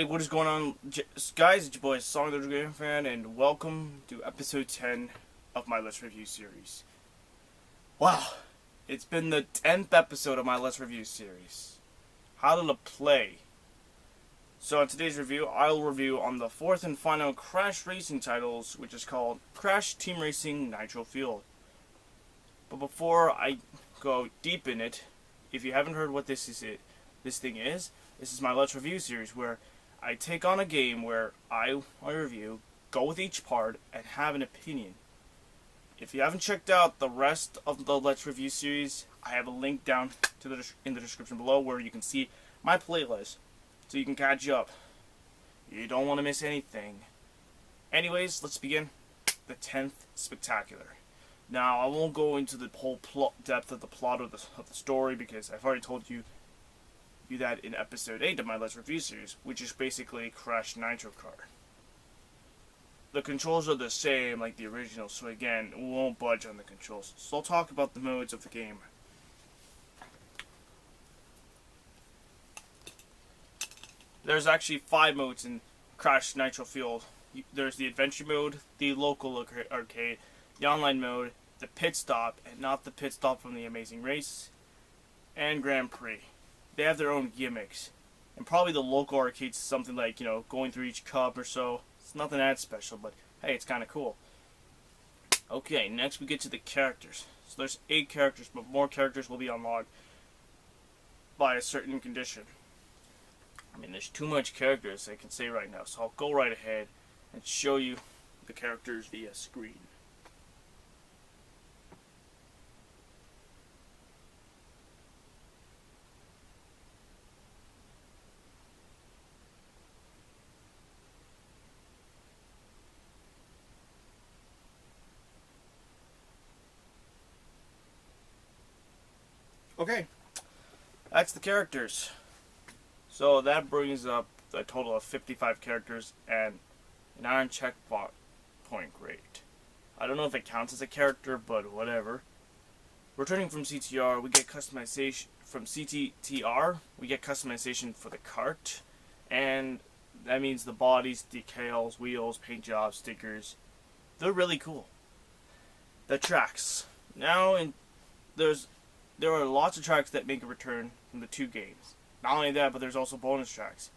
Alrighty, what is going on, guys? It's your boy, Song the Game Fan, and welcome to episode 10 of my Let's Review series. Wow, it's been the 10th episode of my Let's Review series. How to play. So in today's review, I'll review on the 4th and final Crash Racing titles, which is called Crash Team Racing Nitro Fueled. But before I go deep in it, if you haven't heard what this thing is, this is my Let's Review series where I take on a game where I review, go with each part, and have an opinion. If you haven't checked out the rest of the Let's Review series, I have a link down to in the description below where you can see my playlist, so you can catch up. You don't want to miss anything. Anyways, let's begin the 10th Spectacular. Now, I won't go into the whole depth of the plot of the story because I've already told you that in episode 8 of my Let's Review series, which is basically Crash Nitro Kart. The controls are the same like the original, so again, we won't budge on the controls. So I'll talk about the modes of the game. There's actually 5 modes in Crash Nitro Fueled. There's the adventure mode, the local arcade, the online mode, the pit stop, and not the pit stop from the Amazing Race, and Grand Prix. They have their own gimmicks. And probably the local arcade's something like, going through each cup or so. It's nothing that special, but hey, it's kind of cool. Okay, next we get to the characters. So there's 8 characters, but more characters will be unlocked by a certain condition. I mean, there's too much characters I can say right now, so I'll go right ahead and show you the characters via screen. Okay, that's the characters. So that brings up a total of 55 characters and an iron checkpoint grade. I don't know if it counts as a character, but whatever. Returning from CTR, we get customization from CTR. We get customization for the kart, and that means the bodies, decals, wheels, paint jobs, stickers. They're really cool. The tracks. Now, there are lots of tracks that make a return from the 2 games. Not only that, but there's also bonus tracks.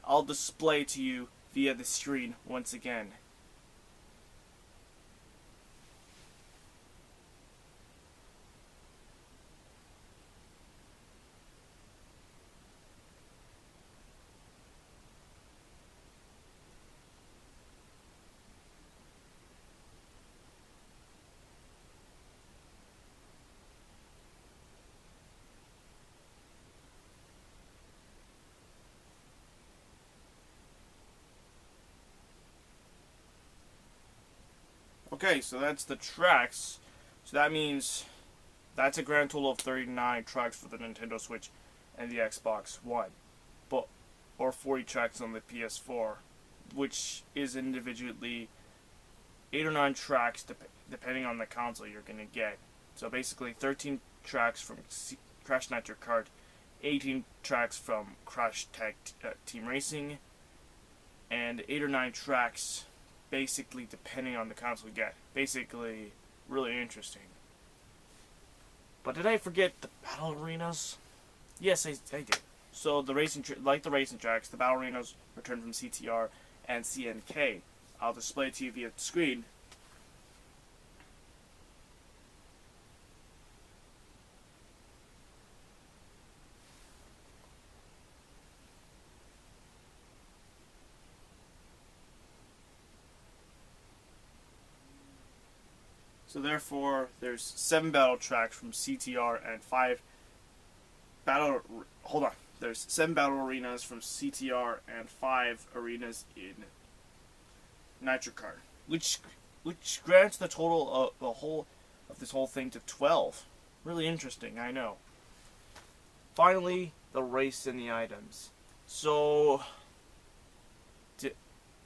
I'll display to you via the screen once again. Okay, so that's the tracks. So that means that's a grand total of 39 tracks for the Nintendo Switch and the Xbox One. Or 40 tracks on the PS4, which is individually 8 or 9 tracks depending on the console you're going to get. So basically 13 tracks from Crash Nitro Kart, 18 tracks from Crash Team Racing, and 8 or 9 tracks basically depending on the console you get. Basically, really interesting. But did I forget the battle arenas? Yes, I did. So the like the racing tracks, the battle arenas return from CTR and CNK. I'll display it to you via the screen. So therefore, there's 7 battle tracks from CTR and 5 battle. Hold on. There's 7 battle arenas from CTR and 5 arenas in Nitro Kart, which grants the total of this whole thing to 12. Really interesting, I know. Finally, the race and the items. So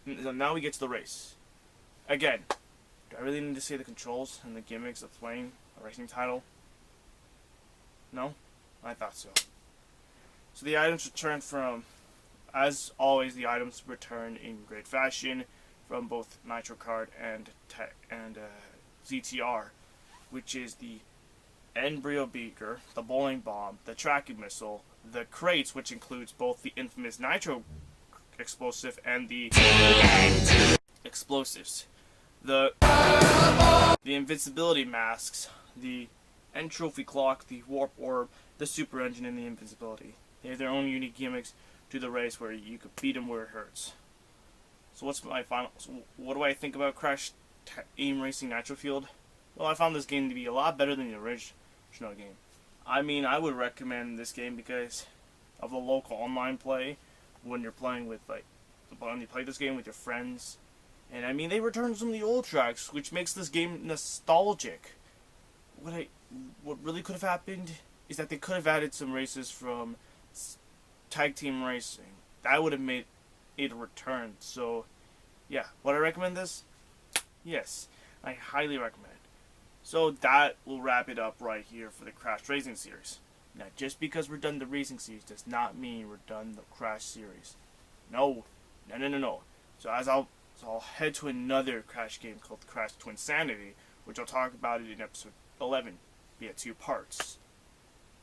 now we get to the race. Again, do I really need to say the controls and the gimmicks of playing a racing title? No? I thought so. So the items return from as always, the items return in great fashion from both Nitro Kart and ZTR, which is the embryo beaker, the bowling bomb, the tracking missile, the crates, which includes both the infamous Nitro explosive and the explosives, the invincibility masks, the end trophy clock, the warp orb, the super engine, and the invincibility. They have their own unique gimmicks to the race where you could beat them where it hurts. So what do I think about Crash Team Racing Nitro Fueled? Well, I found this game to be a lot better than the original game. I mean, I would recommend this game because of the local online play when you're playing with, when you play this game with your friends. And I mean, they returned some of the old tracks, which makes this game nostalgic. What really could have happened is that they could have added some races from Tag Team Racing. That would have made it a return. So, yeah, would I recommend this? Yes, I highly recommend it. So that will wrap it up right here for the Crash Racing series. Now, just because we're done the racing series does not mean we're done the Crash series. No. So I'll head to another Crash game called Crash Twinsanity, which I'll talk about it in episode 11 via 2 parts.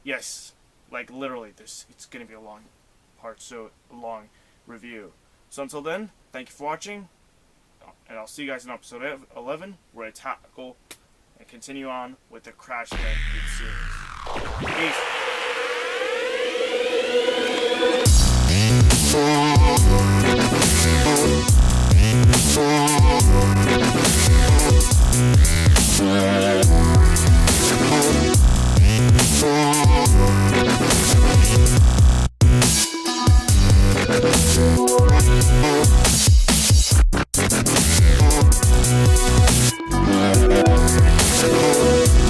Yes, like literally it's gonna be a long review. So until then, thank you for watching, and I'll see you guys in episode 11, where I tackle and continue on with the Crash Bandicoot series. Peace.